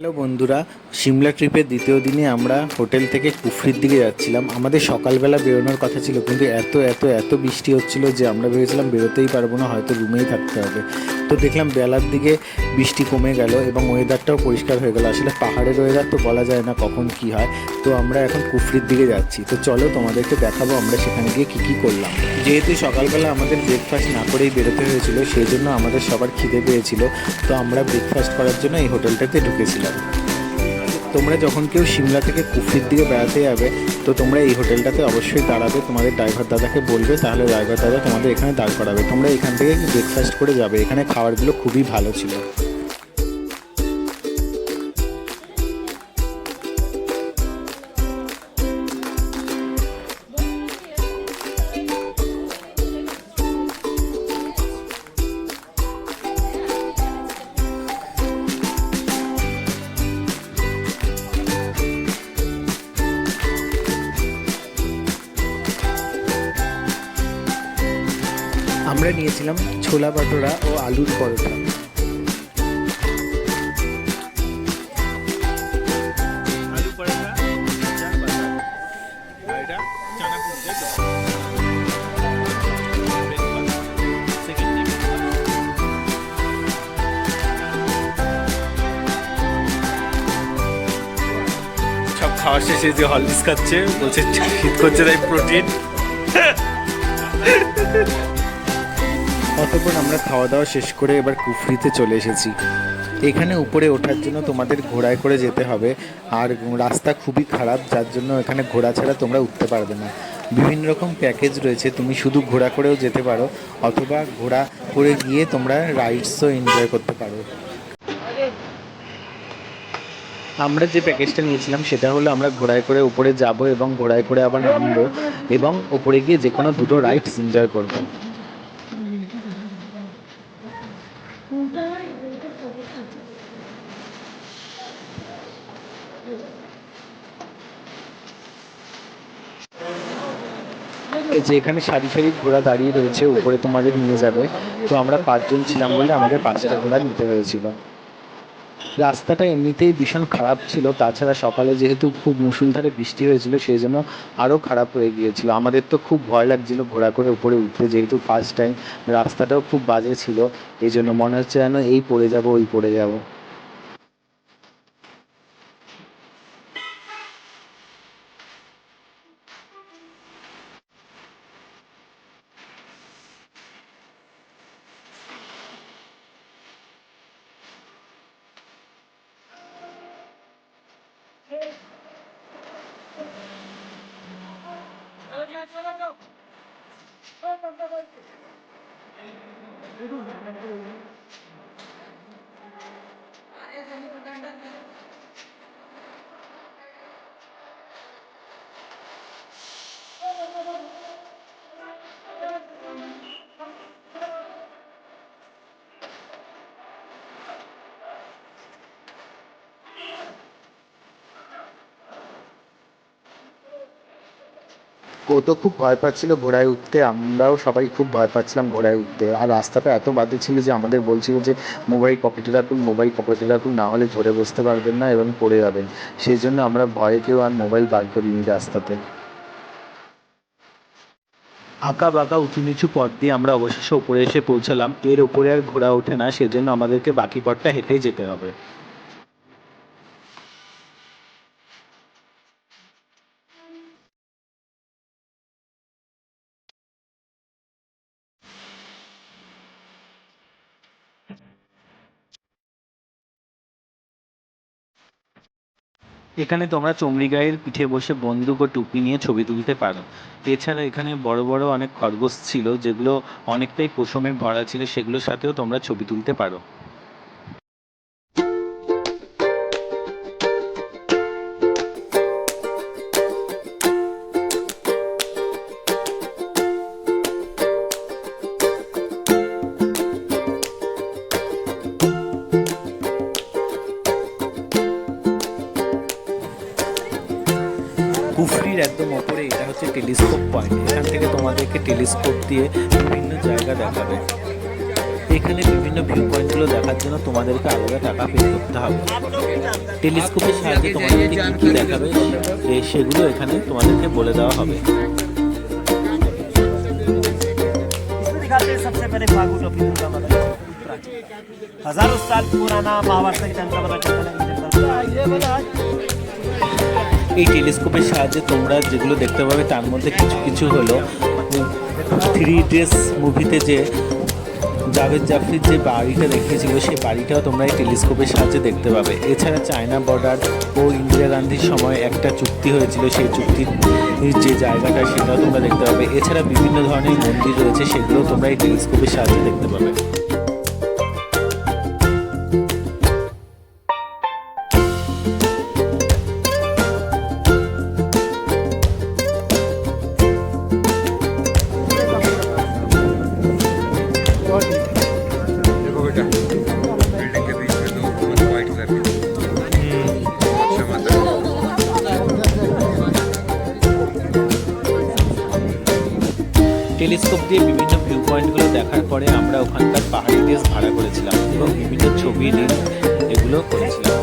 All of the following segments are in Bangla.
হ্যালো বন্ধুরা, সিমলা ট্রিপের দ্বিতীয় দিনে আমরা হোটেল থেকে কুফরির দিকে যাচ্ছিলাম। আমাদের সকালবেলা বেরোনোর কথা ছিল, কিন্তু এত এত এত বৃষ্টি হচ্ছিল যে আমরা ভেবেছিলাম বেরোতেই পারবো না, হয়তো রুমেই থাকতে হবে। তো দেখলাম বেলার দিকে বৃষ্টি কমে গেল এবং ওয়েদারটাও পরিষ্কার হয়ে গেল। আসলে পাহাড়ের ওয়েদার তো বলা যায় না কখন কি হয়। তো আমরা এখন কুফরির দিকে যাচ্ছি। তো চলো তোমাদেরকে দেখাবো আমরা সেখানে গিয়ে কী কী করলাম। যেহেতু সকালবেলা আমাদের ব্রেকফাস্ট না করেই বেরোতে হয়েছিল, সেই জন্য আমাদের সবার খিদে পেয়েছিল। তো আমরা ব্রেকফাস্ট করার জন্য এই হোটেলটাতে ঢুকেছিলাম। তোমরা যখন কেউ সিমলা থেকে কুফরির দিকে বেড়াতে যাবে, তো তোমরা এই হোটেলটাতে অবশ্যই দাঁড়াবে। তোমাদের ড্রাইভার দাদাকে বলবে, তাহলে ড্রাইভার দাদা তোমাদের এখানে দাঁড় করাবে। তোমরা এখান থেকে ব্রেকফাস্ট করে যাবে। এখানে খাবারগুলো খুবই ভালো ছিল। আমরা নিয়েছিলাম ছোলা ভাটোরা ও আলুর পরোটা। আলু পরোটা, চার বাটার আর এটা চানা পুর, তাই তো? Breakfast second day. সব খাওয়া শেষে যে হরলিক্স খাচ্ছে, বলছে শীত করছে তাই প্রোটিন। অতঃপর আমরা খাওয়া দাওয়া শেষ করে এবার কুফরিতে চলে এসেছি। এখানে উপরে ওঠার জন্য তোমাদের ঘোড়ায় করে যেতে হবে, আর রাস্তা খুবই খারাপ, যার জন্য এখানে ঘোড়া ছাড়া তোমরা উঠতে পারবে না। বিভিন্ন রকম প্যাকেজ রয়েছে, তুমি শুধু ঘোড়া করেও যেতে পারো, অথবা ঘোড়া করে গিয়ে তোমরা রাইডসও এনজয় করতে পারো। আমরা যে প্যাকেজটা নিয়েছিলাম সেটা হলো আমরা ঘোড়ায় করে উপরে যাব এবং ঘোড়ায় করে আবার নামবো এবং উপরে গিয়ে যে কোনো দুটো রাইডস এনজয় করবো। এই যে এখানে সারি সারি ঘোড়া দাঁড়িয়ে রয়েছে, উপরে তোমাদের নিয়ে যাবে। তো আমরা 5 জন ছিলাম বলে আমাদের 5টা ঘোড়া নিতে হয়েছিল। রাস্তাটা এমনিতেই ভীষণ খারাপ ছিল, তাছাড়া সকালে যেহেতু খুব মুষলধারে বৃষ্টি হয়েছিল সেই জন্য আরও খারাপ হয়ে গিয়েছিল। আমাদের তো খুব ভয় লাগছিল ঘোড়া করে উপরে উঠতে, যেহেতু ফার্স্ট টাইম। রাস্তাটাও খুব বাজে ছিল, এই জন্য মনে হচ্ছে যেন এই পড়ে যাব ওই পড়ে যাব। ও তো খুব ভয় পাচ্ছিল ঘোড়ায় উঠতে, আমরাও সবাই খুব ভয় পাচ্ছিলাম ঘোড়ায় উঠতে। আর রাস্তাটা এত বাজে ছিল যে আমাদের বলছিল যে মোবাইল পকেটে রাখুন, মোবাইল পকেটে রাখুন, না হলে ধরে বসতে পারবেন না এবং পড়ে যাবেন। সেই জন্য আমরা ভয়ে কেউ আর মোবাইল বার করিনি রাস্তাতে। আঁকা বাঁকা উঁচু নিচু পথ দিয়ে আমরা অবশেষে উপরে এসে পৌঁছালাম। এর উপরে আর ঘোড়া ওঠে না, সেজন্য আমাদেরকে বাকি পথটা হেঁটেই যেতে হবে। এখানে তোমরা চমড়ি গাইয়ের পিঠে বসে বন্দুক ও টুপি নিয়ে ছবি তুলতে পারো। এছাড়া এখানে বড় বড় অনেক খরগোশ ছিল, যেগুলো অনেকটাই পশমে ভরা ছিল, সেগুলোর সাথেও তোমরা ছবি তুলতে পারো। কুফরির একদম ওপরে এটা হচ্ছে টেলিস্কোপ পয়েন্ট। এখান থেকে তোমাদেরকে টেলিস্কোপ দিয়ে বিভিন্ন জায়গা দেখাবে। এখানে বিভিন্ন ভিউ পয়েন্টগুলো দেখার জন্য তোমাদেরকে আলাদা টাকা পে করতে হবে। টেলিস্কোপের সাহায্যে তোমাদেরকে কী কী দেখাবে সেগুলো এখানে তোমাদেরকে বলে দেওয়া হবে। इसमें दिखाते हैं सबसे पहले फागु टोपी का पता हजारों साल पुराना महाभारत के टाइम का पता चलता है। এই টেলিস্কোপের সাহায্যে তোমরা যেগুলো দেখতে পাবে তার মধ্যে কিছু কিছু হলো 3 Idiots মুভিতে যে জাভেদ জাফরির যে বাড়িটা দেখিয়েছিল সেই বাড়িটাও তোমরা এই টেলিস্কোপের সাহায্যে দেখতে পাবে। এছাড়া চায়না বর্ডার ও ইন্দিরা গান্ধীর সময় একটা চুক্তি হয়েছিল, সেই চুক্তির যে জায়গাটা সেটাও তোমরা দেখতে পাবে। এছাড়া বিভিন্ন ধরনের মন্দির রয়েছে, সেগুলো তোমরা এই টেলিস্কোপের সাহায্যে দেখতে পাবে। देखो बेटा बिल्डिंग के बीच में दो व्हाइट कलर के टमाटर টেলিস্কোপ দিয়ে বিভিন্ন ভিউ পয়েন্টগুলো দেখার পরে আমরা ওখানকার পাহাড়ি দেশ ভাড়া করেছিলাম এবং বিভিন্ন ছবি রিল এগুলো করেছিলাম।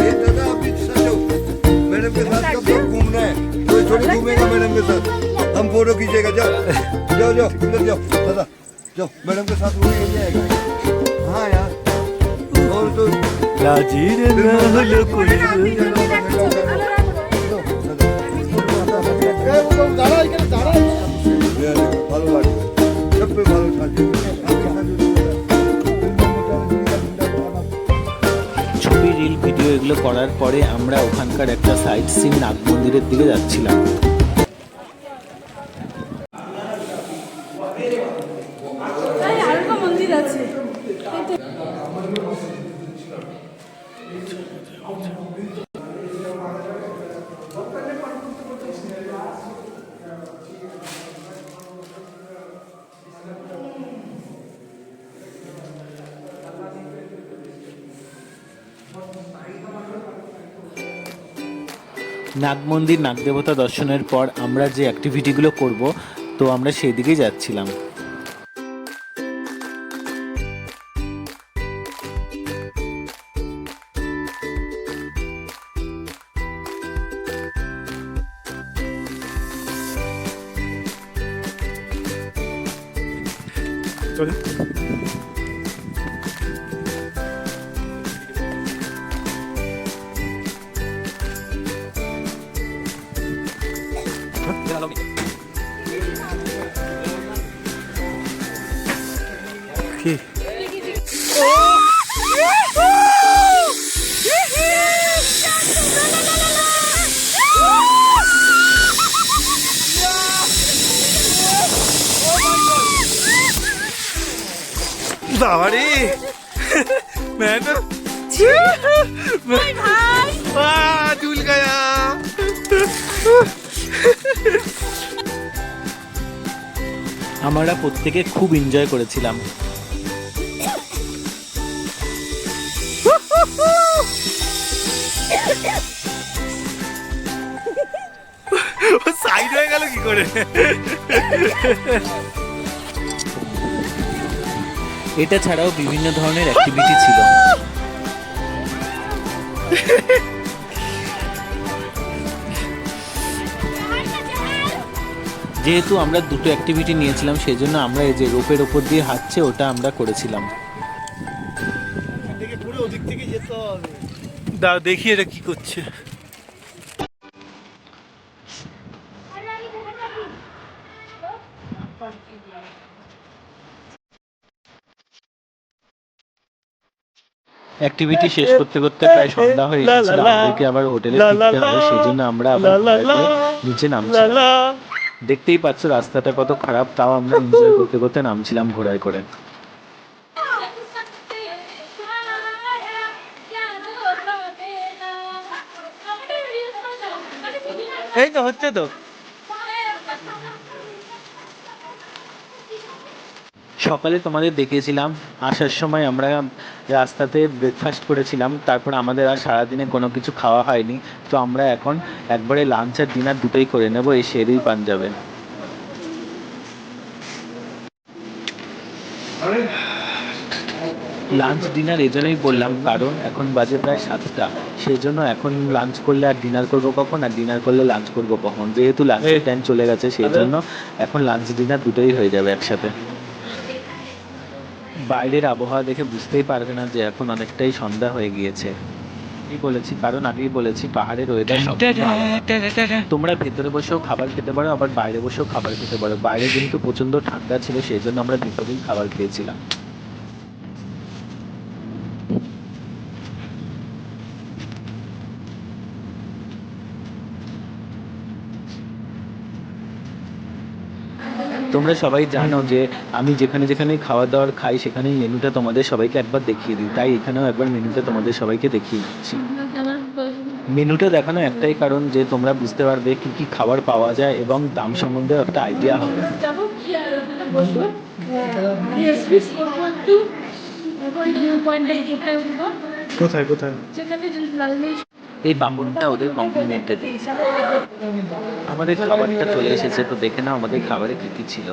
ये दादा आप पीछे से जाओ मैडम के साथ कब तक घूमना है कोई थोड़ी घूमेगा मैडम के साथ हम फोटो खींचेगा जाओ जाओ जाओ इधर जाओ दादा जाओ मैडम के साथ वही हो जाएगा हाँ यार और तो ভালো লাগে সব ভালো থাকে ছবি রিল ভিডিও এগুলো করার পরে আমরা ওখানকার একটা সাইট সিন নাগ মন্দিরের দিকে যাচ্ছিলাম। আরেকটা মন্দির আছে। নাগ মন্দির নাগ দেবতা দর্শনের পর আমরা যে অ্যাক্টিভিটিগুলো করব তো আমরা সেই দিকেই যাচ্ছিলাম। বাবারে मैं तो झूल गया আমরা প্রত্যেকে খুব এনজয় করেছিলাম। সাইড হয়ে গেল কি করে এটা ছাড়াও বিভিন্ন ধরনের অ্যাক্টিভিটি ছিল। যেহেতু আমরা দুটো অ্যাক্টিভিটি নিয়েছিলাম সেই জন্য আমরা এই যে রোপের ওপর দিয়ে হাঁটছে ওটা আমরা করেছিলাম। দাও দেখি এটা কি করছে। অ্যাক্টিভিটি শেষ করতে করতে প্রায় সন্ধ্যা হয়ে গেছিল, আমাদেরকে আবার হোটেলে ফিরতে হবে, সেই জন্য আমরা আবার নিচে নামছি। দেখতেই পাচ্ছ রাস্তাটা কত খারাপ, তাও আমরা এনজয় করতে করতে নামছিলাম ঘোড়ায় করে। এই তো হচ্ছে তো। সকালে তোমাদের দেখিয়েছিলাম আসার সময় আমরা রাস্তাতে ব্রেকফাস্ট করেছিলাম, তারপর আমাদের আর সারাদিনে কোনো কিছু খাওয়া হয়নি। তো আমরা এখন একবারে লাঞ্চ আর ডিনার দুটোই করে নেব এই শের-ই পাঞ্জাবে। লাঞ্চ ডিনার এই জন্যই বললাম কারণ এখন বাজে প্রায় 7টা, সেই জন্য এখন লাঞ্চ করলে আর ডিনার করবো কখন, আর ডিনার করলে লাঞ্চ করবো কখন, যেহেতু লাঞ্চের টাইম চলে গেছে সেই জন্য এখন লাঞ্চ ডিনার দুটোই হয়ে যাবে একসাথে। বাইরের আবহাওয়া দেখে বুঝতেই পারবে না যে এখন অনেকটাই সন্ধ্যা হয়ে গিয়েছে। বলেছি কারণ আগেই বলেছি পাহাড়ের ওয়েদার তোমরা ভেতরে বসেও খাবার খেতে পারো, আবার বাইরে বসেও খাবার খেতে পারো। বাইরে কিন্তু প্রচন্ড ঠান্ডা ছিল সেই জন্য আমরা ভেতরেই খাবার খেয়েছিলাম। তোমরা সবাই জানো যে আমি যেখানে যেখানে খাওয়া দাওয়ার খাই সেখানেই মেনুটা তোমাদের সবাইকে একবার দেখিয়ে দিই, তাই এখানেও একবার মেনুটা তোমাদের সবাইকে দেখিয়ে দিচ্ছি। মেনুটা দেখানো একটাই কারণ যে তোমরা বুঝতে পারবে কী কী খাবার পাওয়া যায় এবং দাম সম্বন্ধে একটা আইডিয়া হবে। যাবো কি আর ওখানে বসবো রিলস করবো একটু ওই ভিউ পয়েন্টে কোথায় উঠবো কোথায় কোথায়? যেখানে লাল নীল এই বামুনটা ওদের কমপ্লিমেন্টে দিই। আমাদের খাবারটা চলে এসেছে, তো দেখে নাও আমাদের খাবারে কী কী ছিল।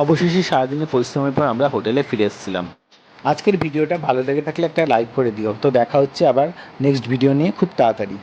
অবশেষে সারাদিনের পরিশ্রমের পর আমরা হোটেলে ফিরে এসেছিলাম। আজকের ভিডিওটা ভালো লেগে থাকলে একটা লাইক করে দিও। তো দেখা হচ্ছে আবার নেক্সট ভিডিও নিয়ে খুব তাড়াতাড়ি।